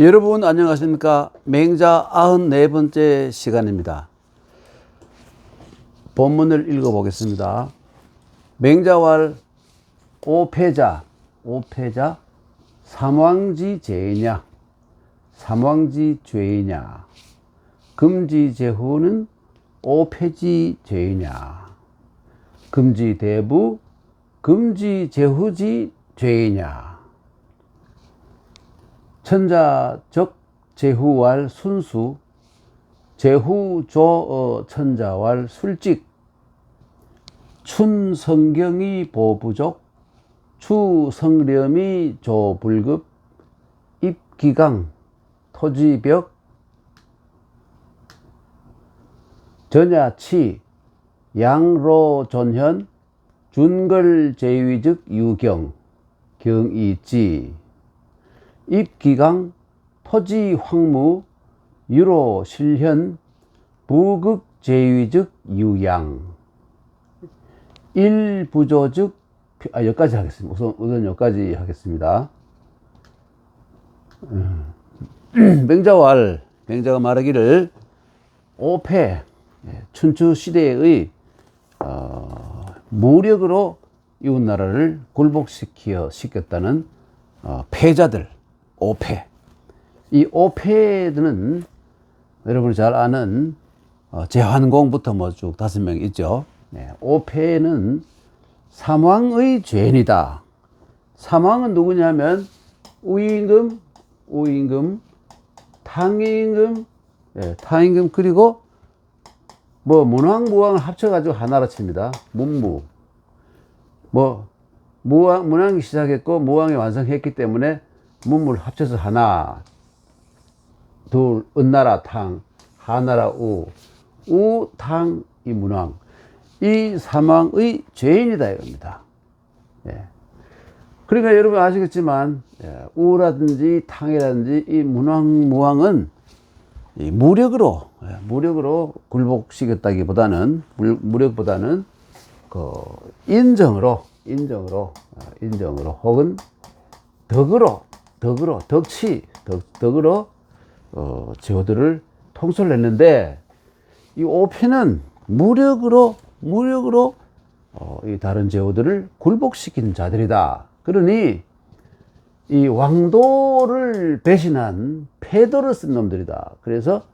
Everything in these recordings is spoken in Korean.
여러분 안녕하십니까? 맹자 94번째 시간입니다. 본문을 읽어보겠습니다. 맹자왈 오패자 삼왕지 죄냐 삼왕지 죄냐 금지제후는 오패지 죄냐 금지대부 금지제후지 죄냐 천자적 제후왈 순수 제후조 천자왈 술직 춘성경이 보부족 추성렴이 조불급 입기강 토지벽 전야치 양로존현 준걸제위즉 유경 경이지 입기강 토지황무 유로실현 부극제위즉 유양 일부조즉 여기까지 하겠습니다. 우선 여기까지 하겠습니다. 맹자가 말하기를 오패 춘추시대의 무력으로 이웃나라를 굴복시켰다는 패자들 오패. 이 오패들은 여러분이 잘 아는 제환공부터 뭐 쭉 5명 있죠. 오패는 삼왕의 죄인이다. 삼왕은 누구냐면 우임금, 탕임금, 그리고 뭐 문왕, 무왕을 합쳐가지고 하나로 칩니다. 문무. 문왕이 시작했고 무왕이 완성했기 때문에 문무를 합쳐서 하나, 둘, 은나라 탕, 하나라 우, 탕, 이 문왕. 이 삼왕의 죄인이다 이겁니다. 그러니까 여러분 아시겠지만 우라든지 탕이라든지 이 문왕, 무왕은 이 무력으로 굴복시켰다기보다는 무력보다는 그 인정으로 혹은 덕으로 제후들을 통솔을 했는데 이 오패는 무력으로 이 다른 제후들을 굴복시킨 자들이다. 그러니 이 왕도를 배신한 패도를 쓴 놈들이다. 그래서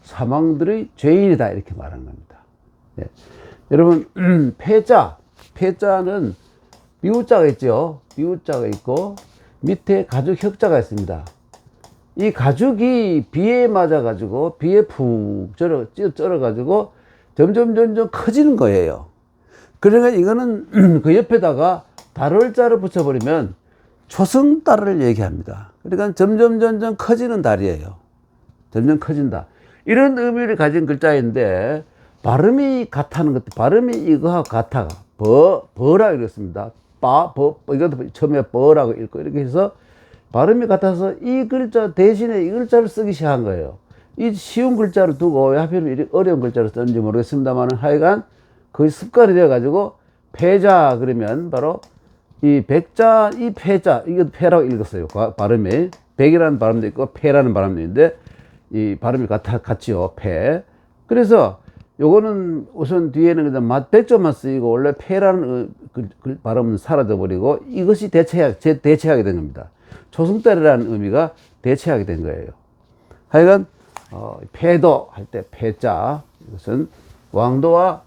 사망들의 죄인이다 이렇게 말하는 겁니다. 여러분 패자는 미우자가 있죠. 미우자가 있고 밑에 가죽 혁자가 있습니다. 이 가죽이 비에 맞아 가지고 비에 푹 쩔어 가지고 점점 커지는 거예요. 그러니까 이거는 그 옆에다가 달월자를 붙여버리면 초승달을 얘기합니다. 그러니까 점점 커지는 달이에요. 점점 커진다. 이런 의미를 가진 글자인데 발음이 같다는 것, 발음이 이거하고 같아. 버라고 읽었습니다. 이것도 처음에 버라고 읽고 이렇게 해서 발음이 같아서 이 글자 대신에 이 글자를 쓰기 시작한 거예요. 이 쉬운 글자를 두고 왜 하필 이렇게 어려운 글자를 썼는지 모르겠습니다만 하여간 거의 습관이 되어가지고 패자 그러면 바로 이 백자, 이 패자, 이거 패라고 읽었어요. 발음이. 백이라는 발음도 있고 패라는 발음도 있는데 이 발음이 같지요. 패. 그래서 요거는 우선 뒤에는 그냥 백조만 쓰이고 원래 패라는 발음은 사라져버리고 이것이 대체하게 된 겁니다. 초승달이라는 의미가 대체하게 된 거예요. 하여간 패도 할 때 패자, 이것은 왕도와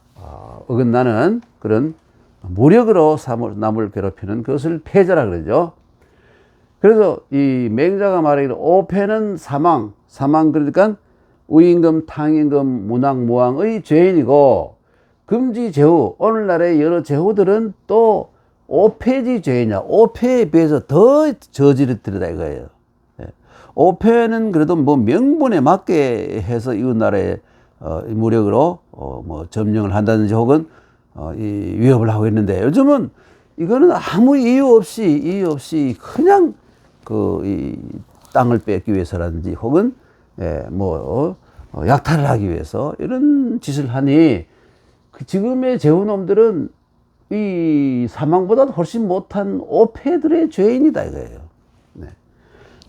어긋나는 그런 무력으로 남을 괴롭히는 그것을 패자라 그러죠. 그래서 이 맹자가 말하기를 오패는 사망 그러니까 우임금, 탕임금, 문왕, 무왕의 죄인이고 금지제후, 오늘날의 여러 제후들은 또 오패지 죄이냐, 오패에 비해서 더 저지르더라 이거예요. 오패는 그래도 뭐 명분에 맞게 해서 이웃나라의 무력으로 뭐 점령을 한다든지 혹은 이 위협을 하고 있는데 요즘은 이거는 아무 이유 없이 그냥 이 땅을 뺏기 위해서라든지 혹은 약탈을 하기 위해서 이런 짓을 하니 지금의 제후놈들은 이 사망보다 훨씬 못한 오패들의 죄인이다 이거예요. 네.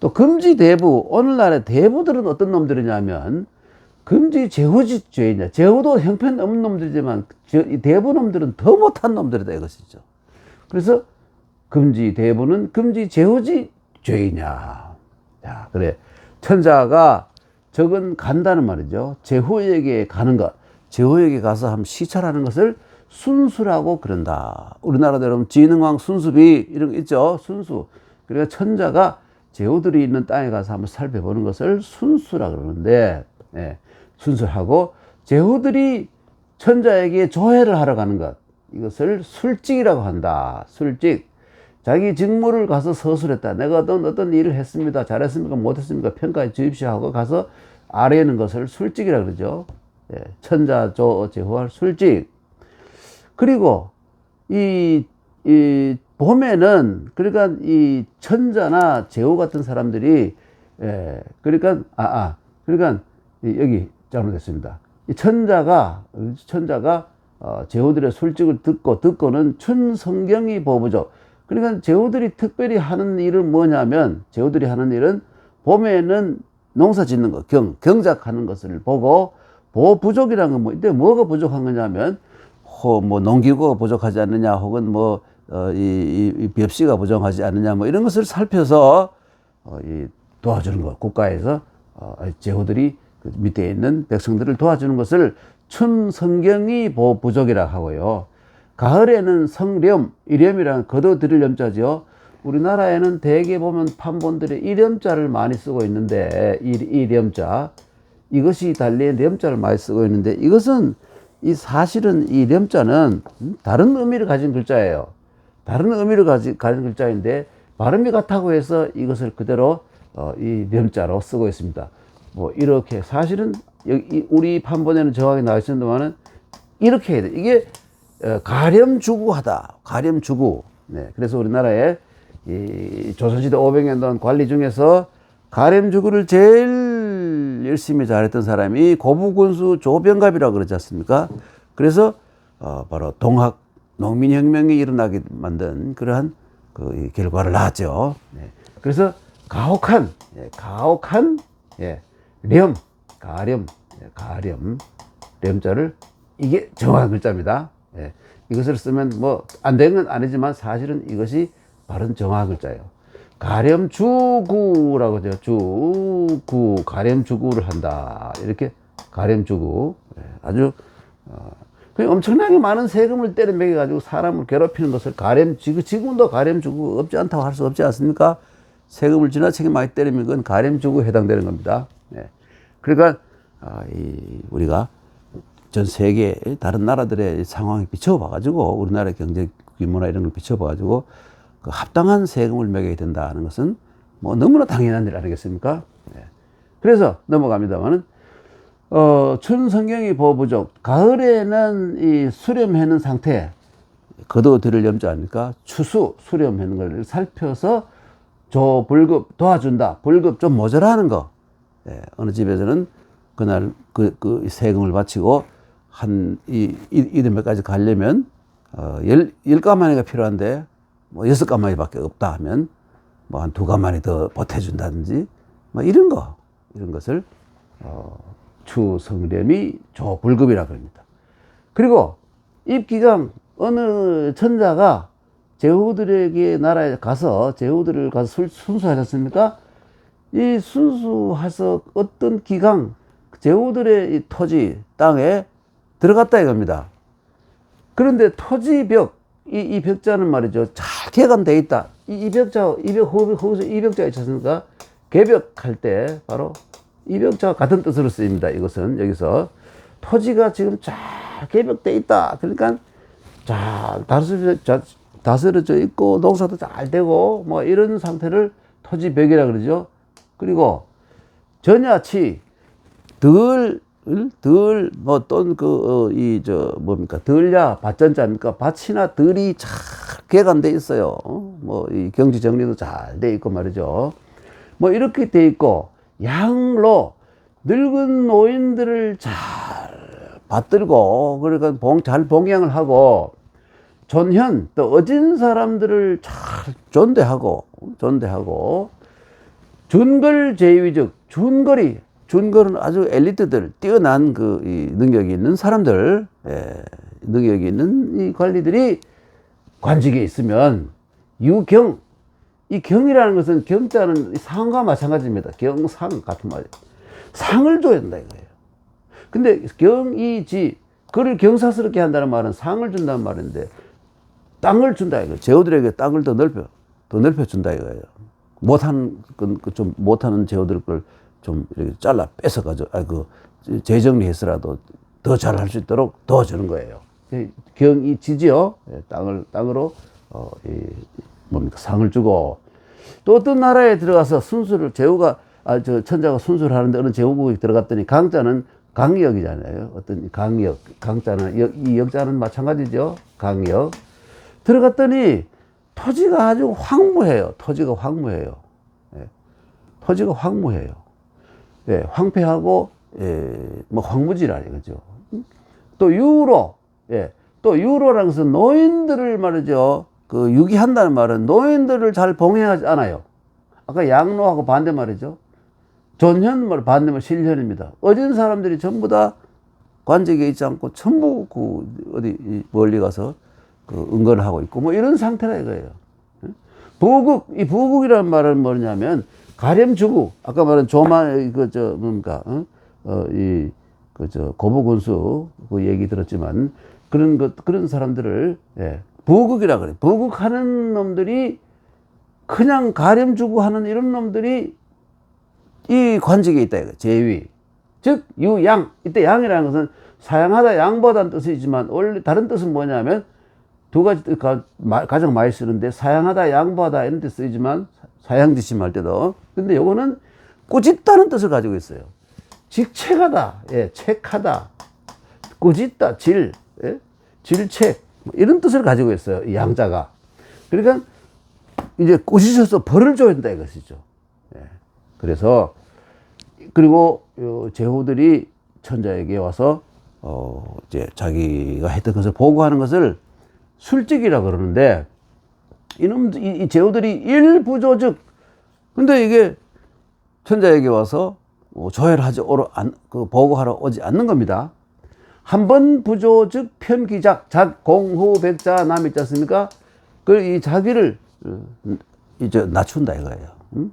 또 금지대부, 오늘날의 대부들은 어떤 놈들이냐면 금지제후죄이냐. 제후도 형편없는 놈들이지만 이 대부놈들은 더 못한 놈들이다 이것이죠. 그래서 금지대부는 금지제후죄이냐. 자, 그래. 천자가 적은 간다는 말이죠. 제후에게 가는 것, 제후에게 가서 한번 시찰하는 것을 순수라고 그런다. 우리나라대로 진흥왕 순수비 이런 거 있죠. 순수. 그러니까 천자가 제후들이 있는 땅에 가서 한번 살펴보는 것을 순수라 그러는데, 예, 순수하고 제후들이 천자에게 조회를 하러 가는 것, 이것을 술직이라고 한다. 술직. 자기 직무를 가서 서술했다. 내가 어떤 일을 했습니다. 잘했습니까? 못했습니까? 평가해 주십시오 하고 가서 아뢰는 것을 술직이라 그러죠. 예, 천자, 조, 제후할 술직. 그리고 이 봄에는 그러니까 이 천자나 제후 같은 사람들이, 예, 그러니까 그러니까 여기 잘못했습니다. 이 천자가 제후들의 술직을 듣고는 춘성경이 보부죠. 그러니까 제후들이 특별히 하는 일은 뭐냐면, 제후들이 하는 일은 봄에는 농사 짓는 거, 경작하는 것을 보고, 보부족이라는 건 뭐, 이때 뭐가 부족한 거냐면, 뭐 농기구가 부족하지 않느냐, 혹은 뭐 이 벽시가 부족하지 않느냐, 뭐 이런 것을 살펴서 도와주는 거. 국가에서 제후들이 그 밑에 있는 백성들을 도와주는 것을 춘성경이 보부족이라고 하고요. 가을에는 성렴, 이렴이라는 거둬들일 염자죠. 우리나라에는 대개 보면 판본들이 이렴자를 많이 쓰고 있는데, 이렴자, 이것이 달리에 렴자를 많이 쓰고 있는데, 이것은 사실은 이 렴자는 다른 의미를 가진 글자예요. 다른 의미를 가진 글자인데 발음이 같다고 해서 이것을 그대로 이 렴자로 쓰고 있습니다. 뭐 이렇게 사실은 여기 우리 판본에는 정확히 나와 있습니다만은 이렇게 해야 돼. 이게 가렴주구하다. 가렴주구. 네. 그래서 우리나라에 이 조선시대 500년동 관리 중에서 가렴주구를 제일 열심히 잘했던 사람이 고부군수 조병갑이라고 그러지 않습니까? 그래서 바로 동학 농민혁명이 일어나게 만든 그러한 그 결과를 낳았죠. 네. 그래서 가혹한, 렴, 가렴, 렴자를, 이게 정확한 글자입니다. 예. 이것을 쓰면 뭐 안 되는 건 아니지만 사실은 이것이 바른 정확한 글자예요. 가렴주구라고 하죠. 주구, 가렴주구를 한다. 이렇게 가렴주구. 예. 아주 엄청나게 많은 세금을 때려 매겨가지고 사람을 괴롭히는 것을 지금도 가렴주구 없지 않다고 할 수 없지 않습니까? 세금을 지나치게 많이 때리면 그건 가렴주구에 해당되는 겁니다. 예. 그러니까 우리가 전 세계 다른 나라들의 상황에 비춰봐가지고 우리나라의 경제 규모나 이런 걸 비춰봐가지고 그 합당한 세금을 매겨야 된다는 것은 뭐 너무나 당연한 일 아니겠습니까? 네. 그래서 넘어갑니다만은 춘성경이 보부족, 가을에는 이 수렴해는 상태, 거둬들일 염자 아닙니까? 추수, 수렴하는 걸 살펴서 불급 도와준다. 불급 좀 모자라는 거. 예, 어느 집에서는 그날 그 세금을 바치고 이들 몇 가지 가려면 10가마니가 필요한데 뭐 6가마니밖에 없다 하면 뭐 한 2가마니 더 보태준다든지 뭐 이런 것을 추성렴이 조불급이라고 합니다. 그리고 입기강, 어느 천자가 제후들에게 나라에 가서 제후들을 가서 순수하셨습니까? 이 순수해서 어떤 기강, 제후들의 이 토지 땅에 들어갔다 이겁니다. 그런데 토지벽, 이 벽자는 말이죠, 잘 개간되어 있다. 이 벽자, 거기서 이 벽자가 있었습니까? 개벽할 때 바로 이 벽자와 같은 뜻으로 쓰입니다. 이것은 여기서 토지가 지금 잘 개벽되어 있다. 그러니까 잘 다스려져 있고 농사도 잘 되고 뭐 이런 상태를 토지벽이라 그러죠. 그리고 전야치 들야 밭전자니까 밭이나 들이 잘 개간돼 있어요. 뭐 이 경지 정리도 잘 돼 있고 말이죠. 뭐 이렇게 돼 있고 양로, 늙은 노인들을 잘 받들고 그러니까 잘 봉양을 하고, 존현, 또 어진 사람들을 잘 존대하고 준걸 제위적, 준걸은 아주 엘리트들, 뛰어난 이 능력이 있는 사람들, 능력이 있는 이 관리들이 관직에 있으면 유경, 이 경이라는 것은 경자는 상과 마찬가지입니다. 경상 같은 말이에요. 상을 줘야 된다 이거예요. 근데 경이지, 그를 경사스럽게 한다는 말은 상을 준다는 말인데 땅을 준다 이거예요. 제후들에게 땅을 더 넓혀 준다 이거예요. 좀 못하는 제후들 걸 좀 이렇게 잘라 뺏어가지고, 재정리해서라도 더 잘할 수 있도록 도와주는 거예요. 경이지지요. 땅으로, 상을 주고, 또 어떤 나라에 들어가서 천자가 순수를 하는데 어느 제후국에 들어갔더니 강자는 강역이잖아요. 어떤 강역, 강자는, 이 역자는 마찬가지죠. 강역. 들어갔더니 토지가 아주 황무해요. 토지가 황무해요. 황폐하고, 황무지라 이거죠. 또 유로라는 것은 노인들을 말이죠. 유기한다는 말은 노인들을 잘 봉행하지 않아요. 아까 양로하고 반대 말이죠. 존현 반대말 실현입니다. 어진 사람들이 전부 다 관직에 있지 않고 전부 어디 멀리 가서 은근을 하고 있고 뭐 이런 상태라 이거예요. 이 부국이라는 말은 뭐냐면 가렴주구, 아까 말한 고부군수 얘기 들었지만 그런 사람들을 부국이라 그래. 부국하는 놈들이 그냥 가렴주구 하는 이런 놈들이 이 관직에 있다 이거. 제위. 즉 유양. 이때 양이라는 것은 사양하다 양보다는 뜻이지만 원래 다른 뜻은 뭐냐면 두 가지 뜻 가장 많이 쓰는데 사양하다 양보하다 이런 데 쓰이지만 사양지심 할 때도. 근데 요거는 꾸짖다는 뜻을 가지고 있어요. 직책하다, 책하다, 꾸짖다, 질책 이런 뜻을 가지고 있어요. 이 양자가. 그러니까 이제 꾸짖어서 벌을 줘야 된다 이것이죠. 그래서 그리고 제후들이 천자에게 와서 이제 자기가 했던 것을 보고하는 것을 술직이라 그러는데 이 제후들이 일부조즉 근데 이게 천자에게 와서 조회를 보고하러 오지 않는 겁니다. 한 번 부조즉 편기작 공후백자 남 있지 않습니까? 이 자기를 이제 낮춘다 이거예요.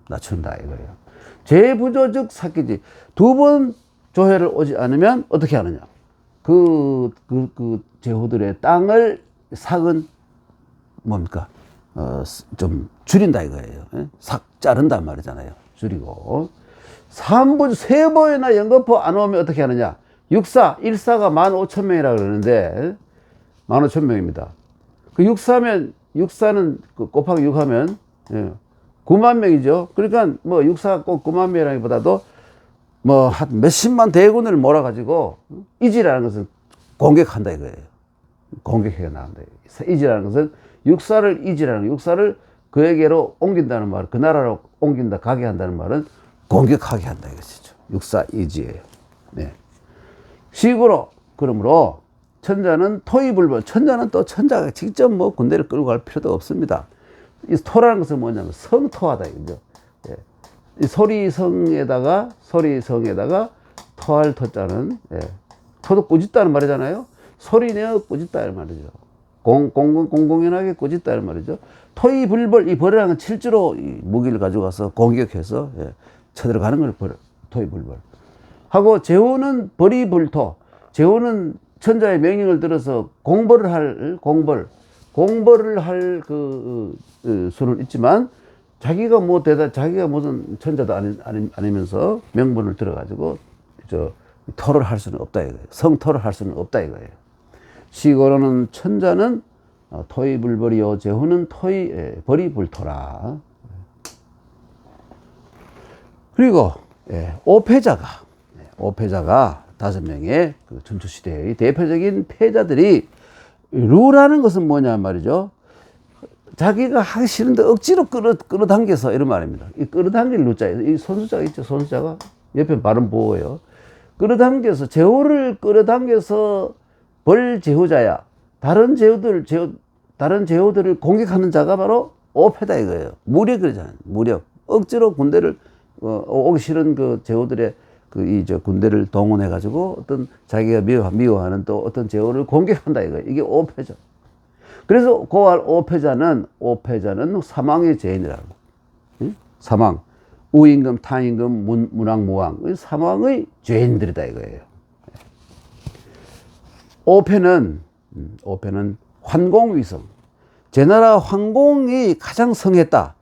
낮춘다 이거예요. 제부조즉 사기지. 두 번 조회를 오지 않으면 어떻게 하느냐? 제후들의 땅을 삭은 뭡니까? 좀 줄인다 이거예요. 자른단 말이잖아요. 줄이고. 세 번이나 연거푸 안 오면 어떻게 하느냐? 일사가 15,000명이라 그러는데 15,000명입니다. 육사는 곱하기 6하면 9만 명이죠. 그러니까 육사가 꼭 9만 명이라기보다도 한 몇십만 대군을 몰아가지고 이지라는 것은 공격한다 이거예요. 공격해 나간다. 이지라는 것은 육사를 그에게로 옮긴다는 말, 그 나라로 옮긴다, 가게 한다는 말은 공격하게 한다 이것이죠. 육사이지예요. 식으로 그러므로 천자는 토의불벌. 천자는 또 천자가 직접 군대를 끌고 갈 필요도 없습니다. 이 토라는 것은 뭐냐면 성토하다 이거죠. 이 소리성에다가 토할 토자는 토도 꾸짖다는 말이잖아요. 소리내어 꾸짖다는 말이죠. 공공연하게 꾸짖다는 말이죠. 토의불벌, 이 벌이라는 건 실제로 이 무기를 가져가서 공격해서 쳐들어가는 걸 토의불벌 하고, 제후는 벌이불토. 제후는 천자의 명령을 들어서 공벌을 할 수는 있지만 자기가 무슨 천자도 아니면서 명분을 들어가지고 토를 할 수는 없다 이거예요. 성토를 할 수는 없다 이거예요. 시고로는 천자는 토의불벌이요 제후는 벌이불토라. 그리고 오패자가 5명의 전투시대의 대표적인 패자들이 루라는 것은 뭐냐 말이죠. 자기가 하기 싫은데 억지로 끌어당겨서 이런 말입니다. 이 끌어당길 루자예요. 이 손수자가 있죠. 손수자가 옆에 발음 보호예요. 끌어당겨서 제후를 끌어당겨서 벌 제후자야. 다른 제후들을 공격하는 자가 바로 오패다 이거예요. 무력이잖아요. 무력. 억지로 군대를 오기 싫은 그 제후들의 군대를 동원해가지고 어떤 자기가 미워하는 또 어떤 제후를 공격한다 이거예요. 이게 오패죠. 그래서 고할 오패자는 사망의 죄인이라고. 응? 사망. 우임금, 탕임금, 문왕무왕. 사망의 죄인들이다 이거예요. 오패는 환공위성. 제나라 황공이 가장 성했다.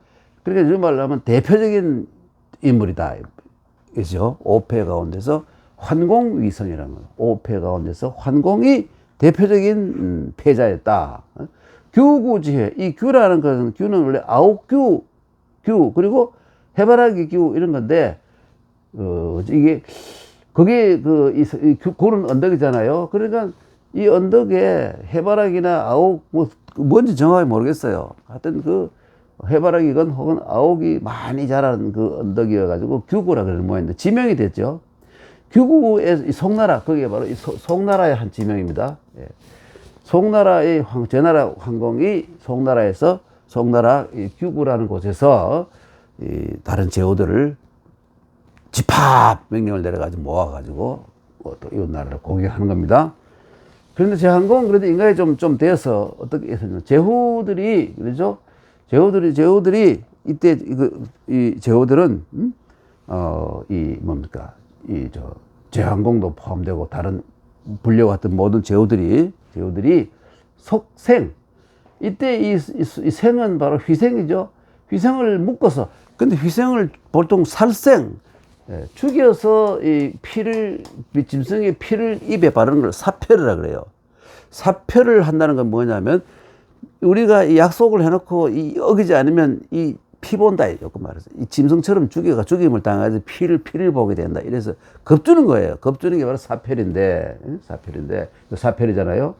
그러니까 이런 말로 하면 대표적인 인물이다. 그죠? 오패 가운데서 환공위성이라는 거예요. 오패 가운데서 환공이 대표적인 패자였다. 규구지회. 이 규라는 것은, 규는 원래 아홉규, 그리고 해바라기 규 이런 건데, 이게, 그게 이 구는 언덕이잖아요. 그러니까 이 언덕에 해바라기나 아옥, 뭔지 정확히 모르겠어요. 하여튼 해바라기건 혹은 아옥이 많이 자라는 그 언덕이어가지고 규구라 그러는 모양인데, 지명이 됐죠. 규구의 송나라, 거기에 바로 이 송나라의 한 지명입니다. 예. 송나라의 제나라 황공이 송나라 이 규구라는 곳에서 이 다른 제후들을 집합 명령을 내려가지고 모아가지고 또 이웃 나라를 공격하는 겁니다. 그런데 제한공은 그래도 인간이 좀 되어서 어떻게 했었냐. 제후들이, 그렇죠? 제후들이 이때 이 제후들은, 제한공도 포함되고 다른 불려왔던 모든 제후들이 속생. 이때 이 생은 바로 휘생이죠. 휘생을 묶어서. 근데 휘생을 보통 살생, 죽여서 이 짐승의 피를 입에 바르는 걸 사표르라 그래요. 사표를 한다는 건 뭐냐면, 우리가 이 약속을 해놓고 어기지 않으면 이 피 본다. 이렇게 말해서. 이 짐승처럼 죽임을 당해서 피를 보게 된다. 이래서 겁주는 거예요. 겁주는 게 바로 사표인데, 사표이잖아요.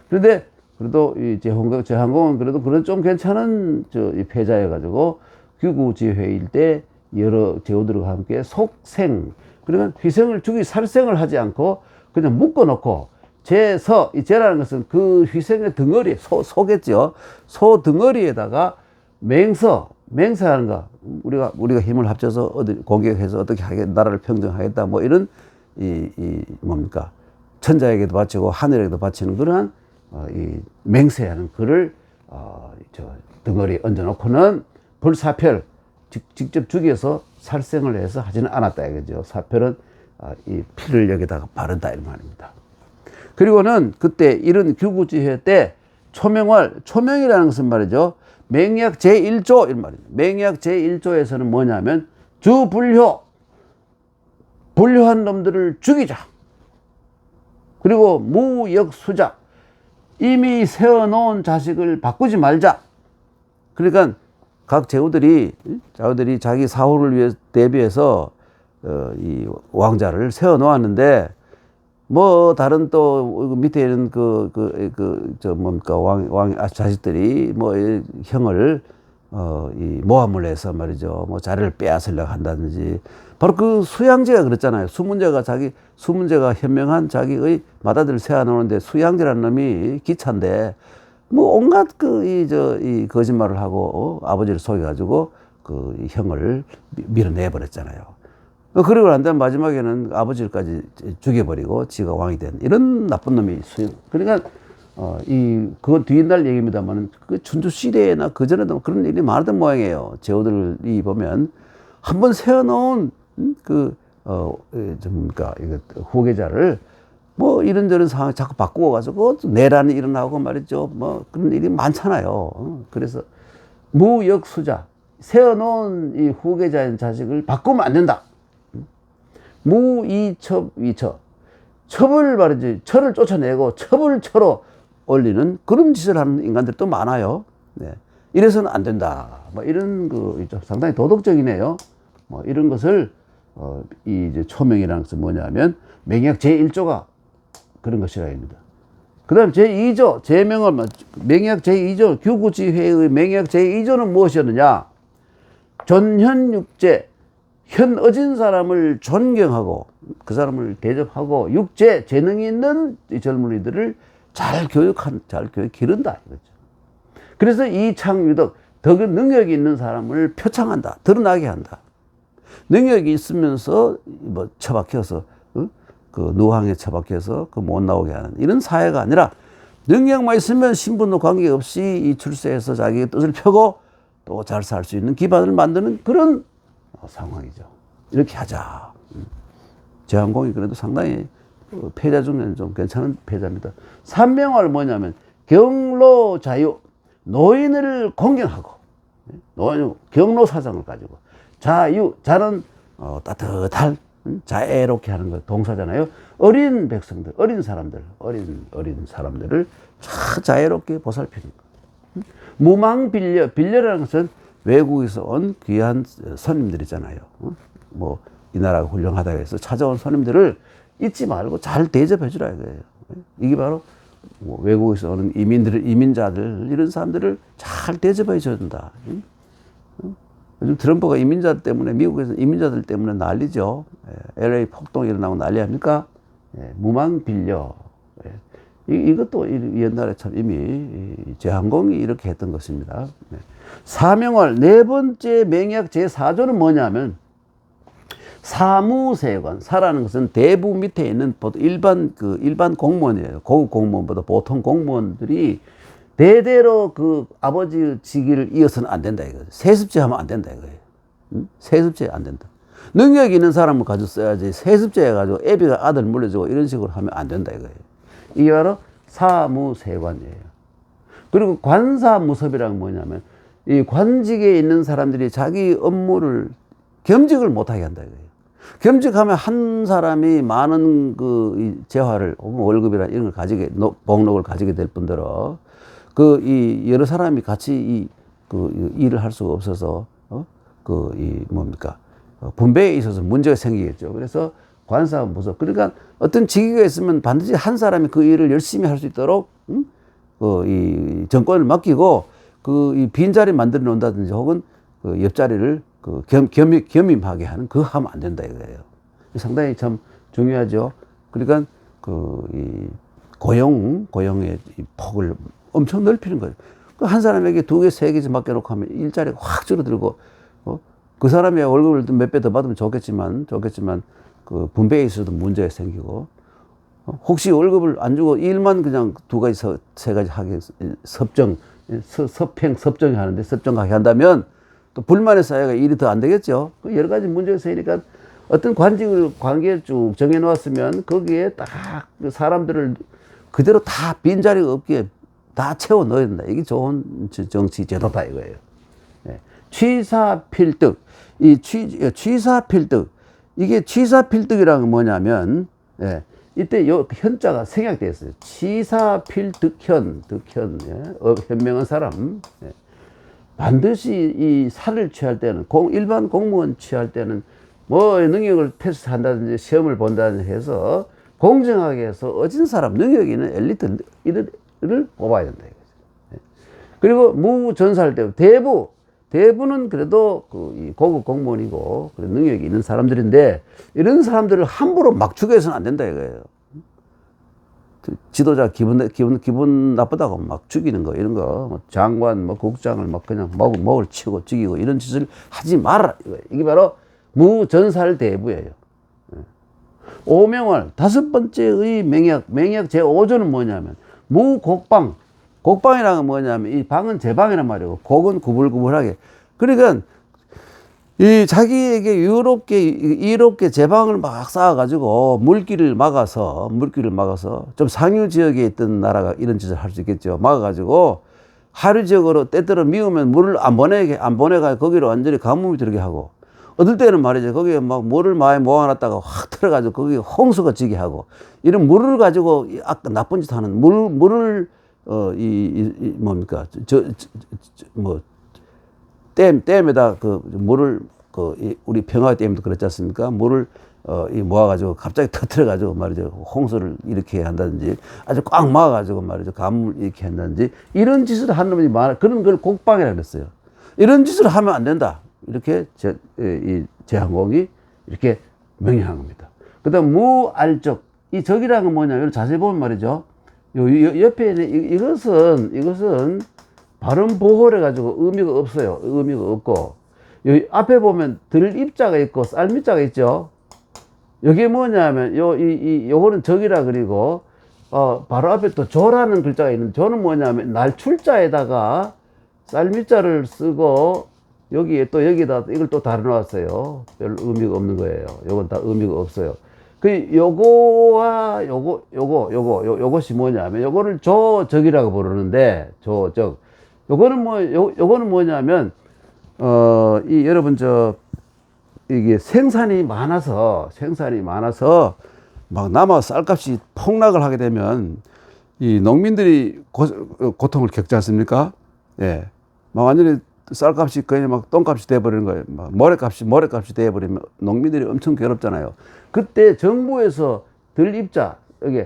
그런데, 그래도 이 제한공은 그래도 그런 좀 괜찮은 이 패자여가지고, 규구지회일 때 여러 제후들과 함께 속생, 그러면 휘생을 살생을 하지 않고 그냥 묶어놓고, 제라는 것은 그 휘생의 덩어리, 소겠죠. 소 덩어리에다가 맹세하는 거. 우리가 힘을 합쳐서 공격해서 어떻게 나라를 평정하겠다. 뭐 이런, 천자에게도 바치고 하늘에게도 바치는 그러한, 맹세하는 글을, 덩어리에 얹어놓고는 불사별, 직접 죽여서 살생을 해서 하지는 않았다 이거죠. 사별은 이 피를 여기다가 바른다 이런 말입니다. 그리고는 그때 이런 규구지회 때 초명이라는 것은 말이죠. 맹약 제1조 이런 말입니다. 맹약 제1조에서는 뭐냐면 불효한 놈들을 죽이자. 그리고 무역수자, 이미 세워놓은 자식을 바꾸지 말자. 그러니까 각 제후들이 자기 사후를 위해 대비해서 이 왕자를 세워 놓았는데, 뭐 다른 또 밑에 있는 자식들이 뭐 형을 이 모함을 해서 말이죠. 뭐 자리를 빼앗으려고 한다든지. 바로 그 수양제가 그랬잖아요. 수문제가 현명한 자기의 맏아들을 세워 놓는데, 수양제라는 놈이 기차인데 뭐 온갖 이 거짓말을 하고 아버지를 속여가지고 이 형을 밀어내버렸잖아요. 그러고 난 다음 마지막에는 아버지까지 죽여버리고 지가 왕이 된 이런 나쁜 놈이 그러니까 그건 뒤날 얘기입니다만, 그 춘추 시대나 그 전에도 그런 일이 많았던 모양이에요. 제후들이 보면 한번 세워놓은 후계자를 뭐 이런저런 상황 자꾸 바꾸어 가지고 내란이 일어나고 말이죠. 뭐 그런 일이 많잖아요. 그래서 무역수자, 세워놓은 이 후계자인 자식을 바꾸면 안 된다. 무이첩, 첩을 말이지, 철을 쫓아내고 첩을 쳐로 올리는 그런 짓을 하는 인간들도 많아요. 네. 이래서는 안 된다. 뭐 이런 상당히 도덕적이네요. 뭐 이런 것을 이 초명이라는 것은 뭐냐면 맹약 제1조가 그런 것이라입니다. 그 다음 제2조, 맹약 제2조, 규구지회의 맹약 제2조는 무엇이었느냐? 존현육제, 현어진 사람을 존경하고 그 사람을 대접하고 재능이 있는 이 젊은이들을 잘 기른다 이거죠. 그래서 이창유덕, 더 능력이 있는 사람을 표창한다, 드러나게 한다. 능력이 있으면서 뭐 처박혀서 그 누항에 처박혀서 그 못 나오게 하는 이런 사회가 아니라 능력만 있으면 신분도 관계없이 이 출세해서 자기의 뜻을 펴고 또 잘 살 수 있는 기반을 만드는 그런 상황이죠. 이렇게 하자. 제한공이 그래도 상당히 패자 중에는 좀 괜찮은 패자입니다. 삼명활 뭐냐면 경로 자유, 노인을 공경하고 경로 사상을 가지고 자유, 자는 따뜻할 자애롭게 하는 거 동사잖아요. 어린 백성들, 어린 사람들을 자애롭게 보살피는 거. 무망빌려, 빌려라는 것은 외국에서 온 귀한 손님들이잖아요. 뭐 이 나라가 훌륭하다고 해서 찾아온 손님들을 잊지 말고 잘 대접해 주라 이거예요. 이게 바로 뭐 외국에서 오는 이민자들 이런 사람들을 잘 대접해 줘야 된다. 요즘 트럼프가 이민자 때문에 미국에서 이민자들 때문에 난리죠. LA 폭동이 일어나고 난리 아닙니까? 무망빌려. 이것도 옛날에 참 이미 제한공이 이렇게 했던 것입니다. 사명활 네 번째 맹약 제4조는 뭐냐면 사무세관, 사라는 것은 대부 밑에 있는 보통 일반 공무원이에요. 고급 공무원보다 보통 공무원들이 대대로 그 아버지 직위를 이어서는 안 된다 이거예요. 세습제 하면 안 된다 이거예요. 세습제 안 된다. 능력 있는 사람을 가지고 써야지 세습제 해가지고 애비가 아들 물려주고 이런 식으로 하면 안 된다 이거예요. 이게 바로 사무세관이에요. 그리고 관사무섭이란 뭐냐면 이 관직에 있는 사람들이 자기 업무를 겸직을 못하게 한다 이거예요. 겸직하면 한 사람이 많은 그 재화를 월급이나 이런 걸 가지게 복록을 가지게 될 뿐더러 이 여러 사람이 같이 그 일을 할 수가 없어서 분배에 있어서 문제가 생기겠죠. 그래서 관사무섭. 그러니까 어떤 직위가 있으면 반드시 한 사람이 그 일을 열심히 할 수 있도록 이 정권을 맡기고 이 빈자리 만들어 놓는다든지 혹은 그 옆자리를 겸임하게 하는 그거 하면 안 된다 이거예요. 상당히 참 중요하죠. 그러니까 이 고용의 이 폭을 엄청 넓히는 거예요. 한 사람에게 2개, 3개 맡겨놓고 하면 일자리가 확 줄어들고 그 사람의 월급을 몇 배 더 받으면 좋겠지만 그 분배에 있어도 문제가 생기고 혹시 월급을 안 주고 일만 그냥 2가지, 3가지 하게 섭정이 하는데 섭정하게 한다면 또 불만의 사회가 일이 더 안 되겠죠. 여러 가지 문제가 생기니까 어떤 관계를 쭉 정해놓았으면 거기에 딱 사람들을 그대로 다 빈자리가 없게 다 채워 넣어야 된다. 이게 좋은 정치 제도다 이거예요. 취사필득. 취사필득. 이게 취사필득이라는 건 뭐냐면, 이때 요 현자가 생략되어 있어요. 취사필득현, 현명한 사람. 반드시 이 살을 취할 때는, 일반 공무원 취할 때는 뭐 능력을 테스트한다든지 시험을 본다든지 해서 공정하게 해서 어진 사람, 능력이 있는 엘리트를 뽑아야 된다 이거죠. 그리고 무전사할 때 대부는 그래도 이 고급 공무원이고 능력이 있는 사람들인데 이런 사람들을 함부로 막 죽여서는 안 된다 이거예요. 지도자 기분 나쁘다고 막 죽이는 거 이런 거 장관 국장을 막 그냥 목을 치고 죽이고 이런 짓을 하지 마라 이거예요. 이게 바로 무전살대부예요. 오명활 5번째의 맹약 제5조는 뭐냐면 무곡방. 곡방이라는 건 뭐냐면 이 방은 제 방이란 말이고 곡은 구불구불하게. 그러니까 이 자기에게 이롭게 제 방을 막 쌓아가지고 물길을 막아서 좀 상류 지역에 있던 나라가 이런 짓을 할 수 있겠죠. 막아가지고 하류 지역으로 때때로 미우면 물을 안 보내가 거기로 완전히 가뭄이 들게 하고 어떨 때는 말이죠. 거기에 막 물을 많이 모아놨다가 확 틀어가지고 거기 홍수가 지게 하고 이런 물을 가지고 아까 나쁜 짓 하는 물을 댐에다 물을 우리 평화댐도 그렇지 않습니까? 물을 모아가지고 갑자기 터트려가지고 말이죠. 홍수를 일으키게 한다든지 아주 꽉 막아가지고 말이죠. 가뭄을 일으키게 한다든지 이런 짓을 하는 놈이 많아. 그런 걸 곡방이라고 그랬어요. 이런 짓을 하면 안 된다. 이렇게 이 제한공이 이렇게 명령한 겁니다. 그 다음 무알적. 이 적이라는 건 뭐냐면 자세히 보면 말이죠. 옆에 있는 이것은 발음 보호를 가지고 의미가 없어요. 의미가 없고 여기 앞에 보면 들입자가 있고 쌀미자가 있죠. 여기 뭐냐면 요거는 적이라 그리고 바로 앞에 또 조라는 글자가 있는데 조는 뭐냐면 날출자에다가 쌀미자를 쓰고 여기에 또 여기다 이걸 또 다뤄 놨어요. 별 의미가 없는 거예요. 요건 다 의미가 없어요. 그 요거와 요것이 뭐냐면 요거를 조적이라고 부르는데 조적. 요거는 뭐냐면 여러분 이게 생산이 많아서 막 남아 쌀값이 폭락을 하게 되면 이 농민들이 고통을 겪지 않습니까? 예. 막 완전히 쌀값이 그냥 막 똥값이 돼버리는 거예요. 막 모래값이 돼버리면 농민들이 엄청 괴롭잖아요. 그때 정부에서 들입자, 여기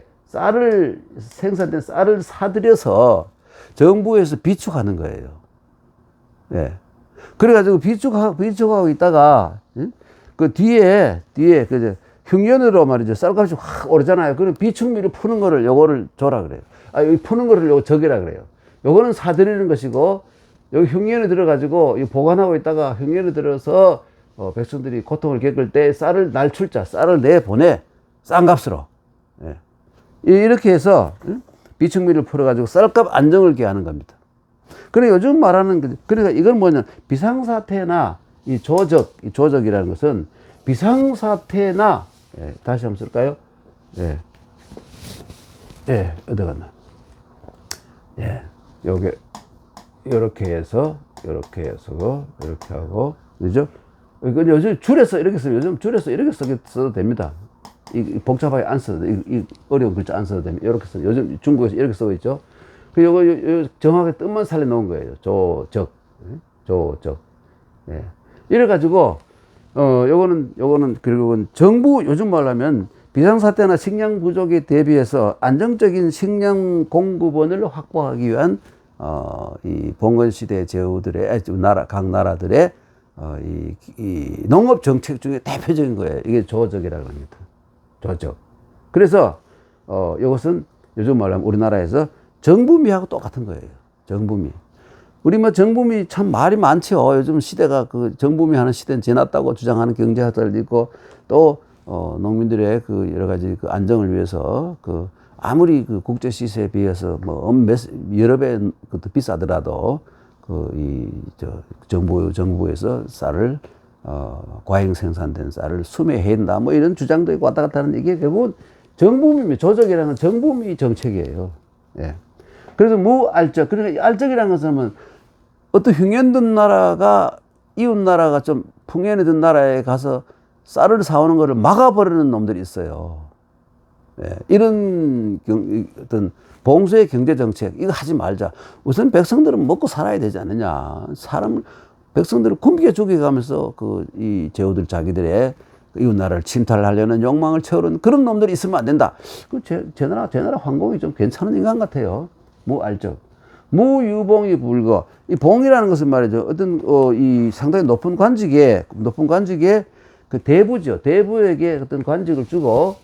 생산된 쌀을 사들여서 정부에서 비축하는 거예요. 예. 그래가지고 비축하고 있다가, 그 뒤에, 그 흉년으로 말이죠. 쌀값이 확 오르잖아요. 그럼 비축미를 푸는 거를 요거를 줘라 그래요. 여기 푸는 거를 요거 적이라 그래요. 요거는 사들이는 것이고, 여기 흉년에 들어가지고 보관하고 있다가 흉년에 들어서 백성들이 고통을 겪을 때 쌀을 내보내. 싼 값으로. 예. 이렇게 해서 비축미를 풀어가지고 쌀값 안정을 기하는 겁니다. 그래 요즘 말하는 그러니까 이건 뭐냐 비상사태나 이 조적이라는 것은 비상사태나 다시 한번 쓸까요? 어디 갔나? 요게 이렇게 해서 이렇게 하고 그죠? 이건 요즘 줄여서 이렇게 쓰면 써도 됩니다. 복잡하게 안 써도 이 어려운 글자 안 써도 됩니다. 이렇게 써. 요즘 중국에서 이렇게 쓰고 있죠. 그 요거 정확하게 뜻만 살려 놓은 거예요. 조적. 예. 이래 가지고 요거는 그리고 정부 요즘 말하면 비상사태나 식량 부족에 대비해서 안정적인 식량 공급원을 확보하기 위한 이 봉건시대 제후들의 각 나라들의 이 농업 정책 중에 대표적인 거예요. 이게 조적이라고 합니다. 조적. 그래서 이것은 요즘 말하면 우리나라에서 정부미하고 똑같은 거예요. 정부미. 우리 뭐 정부미 참 말이 많죠. 요즘 시대가 그 정부미 하는 시대는 지났다고 주장하는 경제학자들도 있고 또 농민들의 그 여러 가지 그 안정을 위해서 그 아무리 그 국제 시세에 비해서 뭐 여러 배 더 비싸더라도 정부에서 쌀을 과잉 생산된 쌀을 수매해야 뭐 이런 주장도 있고 왔다 갔다 하는 이게 결국은 정부미 조적이라는 건 정부미 정책이에요. 예. 그래서 무알적. 그러니까 알적이라는 것은 어떤 흉년 든 나라가 이웃 나라가 좀 풍년이 든 나라에 가서 쌀을 사오는 것을 막아버리는 놈들이 있어요. 예. 이런 어떤 봉쇄의 경제 정책 이거 하지 말자. 우선 백성들은 먹고 살아야 되지 않느냐. 백성들을 굶겨 죽여가면서 이 제후들 자기들의 이웃 나라를 침탈하려는 욕망을 채우는 그런 놈들이 있으면 안 된다. 제 나라 황공이 좀 괜찮은 인간 같아요. 무알적. 무유봉이 불거. 이 봉이라는 것은 말이죠. 어떤, 이 상당히 높은 관직에 그 대부죠. 대부에게 어떤 관직을 주고,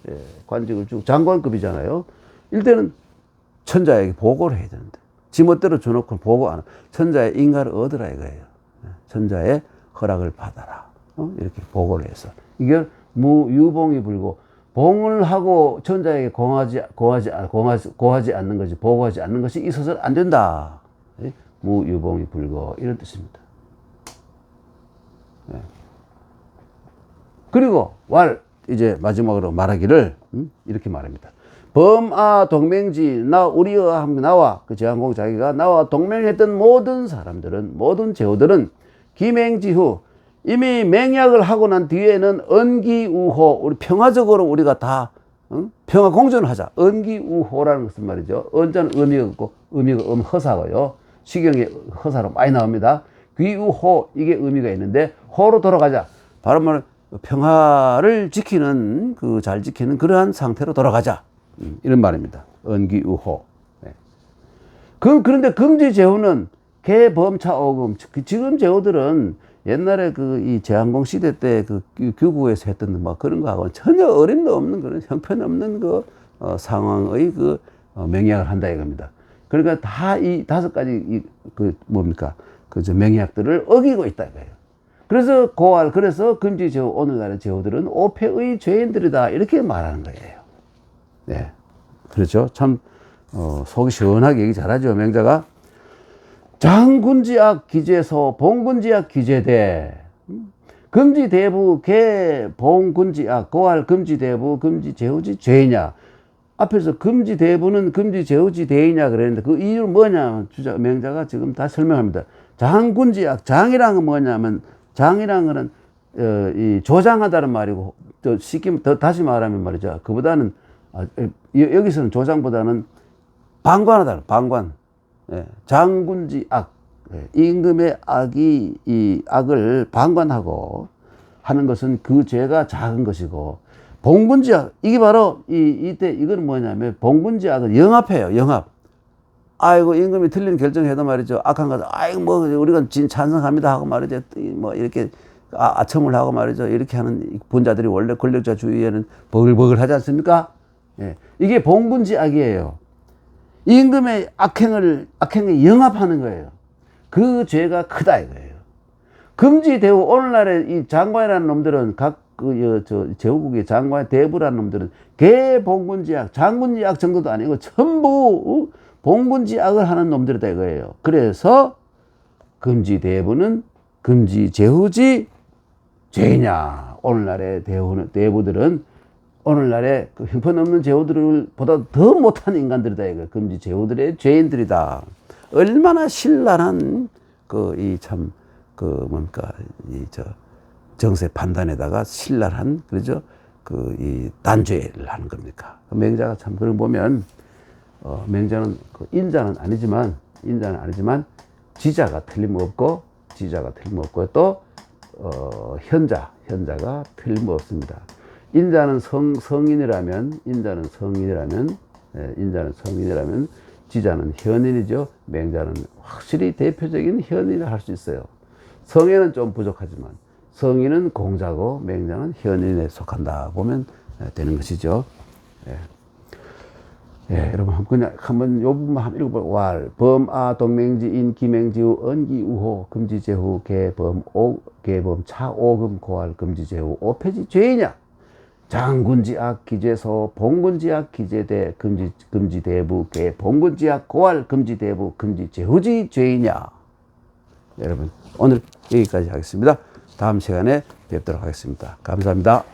장관급이잖아요. 일단은 천자에게 보고를 해야 되는데. 지멋대로 줘놓고 보고 안 하고, 천자의 인가를 얻으라 이거예요. 천자의 허락을 받아라. 이렇게 보고를 해서. 이게 무유봉이 불고, 봉을 하고 천자에게 고하지 않는 것이, 보고하지 않는 것이 있어서는 안 된다. 무유봉이 불고, 이런 뜻입니다. 네. 그리고 이제 마지막으로 말하기를, 이렇게 말합니다. 범아 동맹지, 우리와 함께 나와, 그 제한공 자기가 나와 동맹했던 모든 사람들은, 모든 제후들은 기맹지후, 이미 맹약을 하고 난 뒤에는 언기우호, 우리 평화적으로 우리가 다 평화 공존을 하자. 언기우호라는 것은 말이죠. 언자는 의미가 없고 의미가 허사고요. 시경에 허사로 많이 나옵니다. 귀우호 이게 의미가 있는데 호로 돌아가자. 바로 말 평화를 지키는 잘 지키는 그러한 상태로 돌아가자. 이런 말입니다. 언기우호. 네. 그런데 금지 제후는 개범차 오금. 지금 제후들은 옛날에 이 제한공 시대 때 규구에서 했던 그런 거하고는 전혀 어림도 없는 그런 형편없는 상황의 맹약을 한다 이겁니다. 그러니까 다 이 5가지 맹약들을 어기고 있다 이거예요. 그래서 그래서 금지 제후, 오늘날의 제후들은 오패의 죄인들이다. 이렇게 말하는 거예요. 네. 그렇죠. 참, 속이 시원하게 얘기 잘하죠. 명자가. 장군지악 기재소, 봉군지악 기재대. 금지대부, 개, 봉군지악, 고할 금지대부, 금지제후지 죄냐. 앞에서 금지대부는 금지제후지 대이냐 그랬는데 그 이유는 뭐냐면 명자가 지금 다 설명합니다. 장군지악, 장이란 건 뭐냐면 장이란 거는 이 조장하다는 말이고 또 쉽게 더 다시 말하면 말이죠. 그보다는 여기서는 조장보다는 방관하다, 방관. 예, 장군지악, 예, 임금의 악이 이 악을 방관하고 하는 것은 그 죄가 작은 것이고, 봉군지악, 이게 바로 이때 이거는 뭐냐면 봉군지악은 영합해요. 영합. 아이고 임금이 틀린 결정해도 말이죠. 악한 거, 아이고 뭐 우리가 찬성합니다 하고 말이죠. 뭐 이렇게 아첨을 하고 말이죠. 이렇게 하는 분자들이 원래 권력자 주위에는 버글버글 하지 않습니까? 예, 이게 봉군지악이에요. 임금의 악행에 영합하는 거예요. 그 죄가 크다 이거예요. 금지대우, 오늘날의 이 장관이라는 놈들은 제후국의 장관 대부라는 놈들은 개봉군지악, 장군지악 정도도 아니고 전부 봉군지악을 하는 놈들이다 이거예요. 그래서 금지대부는 금지제후지 죄냐. 오늘날의 대부들은 오늘날의 그 형편없는 제후들보다 더 못한 인간들이다 이거. 금지 제후들의 죄인들이다. 얼마나 신랄한 정세 판단에다가 신랄한 그러죠. 이 단죄를 하는 겁니까. 맹자가 참 그걸 보면 맹자는 인자는 아니지만 지자가 틀림없고 또 현자가 틀림없습니다. 인자는 성인이라면 지자는 현인이죠. 맹자는 확실히 대표적인 현인을 할 수 있어요. 성에는 좀 부족하지만 성인은 공자고 맹자는 현인에 속한다 보면 되는 것이죠. 예, 여러분 한번 요 부분만 한번 읽어보고 왈 범아 동맹지 인 기맹지우 언기 우호 금지제후 개범 차오금 고할 금지제후 오패지 죄이냐. 장군지악 기재소 봉군지악 기재대 금지대부 개 봉군지악 고할 금지대부 금지제후지 죄이냐. 여러분 오늘 여기까지 하겠습니다. 다음 시간에 뵙도록 하겠습니다. 감사합니다.